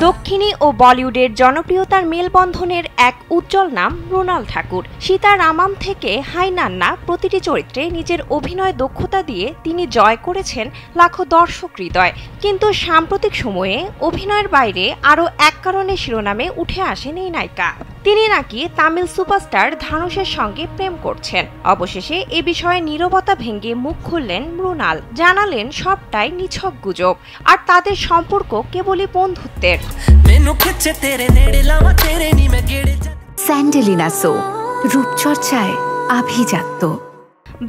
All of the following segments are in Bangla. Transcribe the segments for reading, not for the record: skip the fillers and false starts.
দক্ষিণী ও বলিউডের জনপ্রিয়তার মেলবন্ধনের এক উজ্জ্বল নাম মৃণাল ঠাকুর। সীতা রামাম থেকে হাই নান্না প্রতিটি চরিত্রে নিজের অভিনয় দক্ষতা দিয়ে তিনি জয় করেছেন লাখো দর্শক হৃদয়। কিন্তু সাম্প্রতিক সময়ে অভিনয়ের বাইরে আরও এক কারণে শিরোনামে উঠে আসেন এই নায়িকা। তিনি নাকি তামিল সুপারস্টার ধানুষের সঙ্গে প্রেম করছেন। অবশেষে এ বিষয়ে নীরবতা ভেঙে মুখ খুললেন মৃণাল, জানালেন সবটাই নিছক গুজব আর তাদের সম্পর্ক কেবলই বন্ধুত্বের। স্যান্ডেলিনা সো, রূপচর্চায় আভিজাত্য।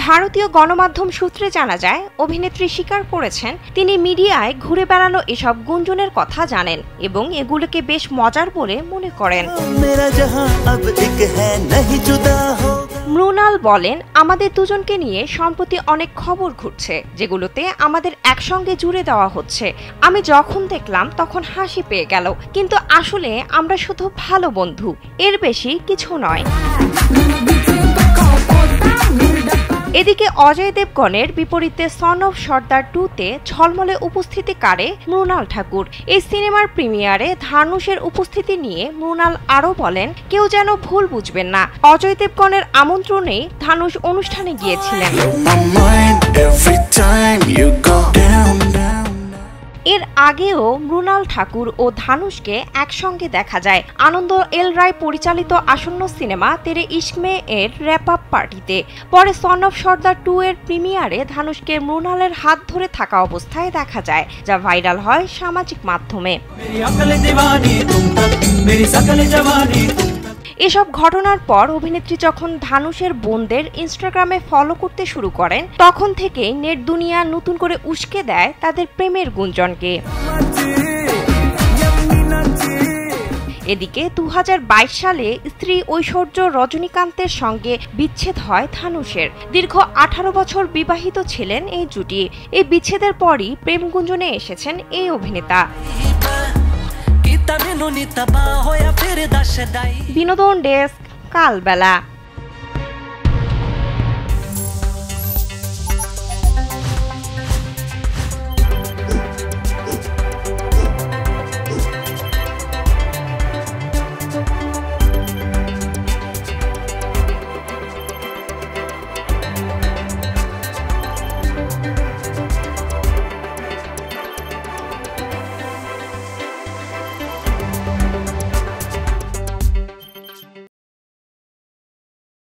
ভারতীয় গণমাধ্যম সূত্রে জানা যায়, অভিনেত্রী স্বীকার করেছেন তিনি মিডিয়ায় ঘুরে বেড়ানো এসব গুঞ্জনের কথা জানেন এবং এগুলোকে বেশ মজার বলে মনে করেন। মৃণাল বলেন, আমাদের দুজনকে নিয়ে সম্প্রতি অনেক খবর ঘুরছে যেগুলোতে আমাদের একসঙ্গে জুড়ে দেওয়া হচ্ছে। আমি যখন দেখলাম তখন হাসি পেয়ে গেল, কিন্তু আসলে আমরা শুধু ভালো বন্ধু, এর বেশি কিছু নয়। এদিকে অজয় দেবগনের বিপরীতে সন অফ সর্দার 2-তে ঝলমলে উপস্থিতি কারে মৃণাল ঠাকুর। এই সিনেমার প্রিমিয়ারে ধানুষের উপস্থিতি নিয়ে মৃণাল আরও বলেন, কেউ যেন ভুল বুঝবেন না, অজয় দেবগনের আমন্ত্রণেই ধানুষ অনুষ্ঠানে গিয়েছিলেন। এর আগেও মৃণাল ঠাকুর ও ধানুষকে একসঙ্গে দেখা যায় আনন্দ এল রায় পরিচালিত আসন্ন সিনেমা তেরে ইশক মে এর র্যাপ আপ পার্টিতে। পরে সন অফ সর্দার 2 এর প্রিমিয়ারে ধানুষকে মৃণালের হাত ধরে থাকা অবস্থায় দেখা যায়, যা ভাইরাল হয় সামাজিক মাধ্যমে। এসব ঘটনার পর অভিনেত্রী যখন ধানুষের বোনদের ইনস্টাগ্রামে ফলো করতে শুরু করেন, তখন থেকেই নেট দুনিয়া নতুন করে উস্কে দেয় তাদের প্রেমের গুঞ্জনকে। এদিকে 2022 সালে স্ত্রী ঐশ্বর্য রজনীকান্তের সঙ্গে বিচ্ছেদ হয় ধানুষের। দীর্ঘ 18 বছর বিবাহিত ছিলেন এই জুটি। এই বিচ্ছেদের পরই প্রেম গুঞ্জনে এসেছেন এই অভিনেতা। বিনোদন ডেস্ক, কালবেলা।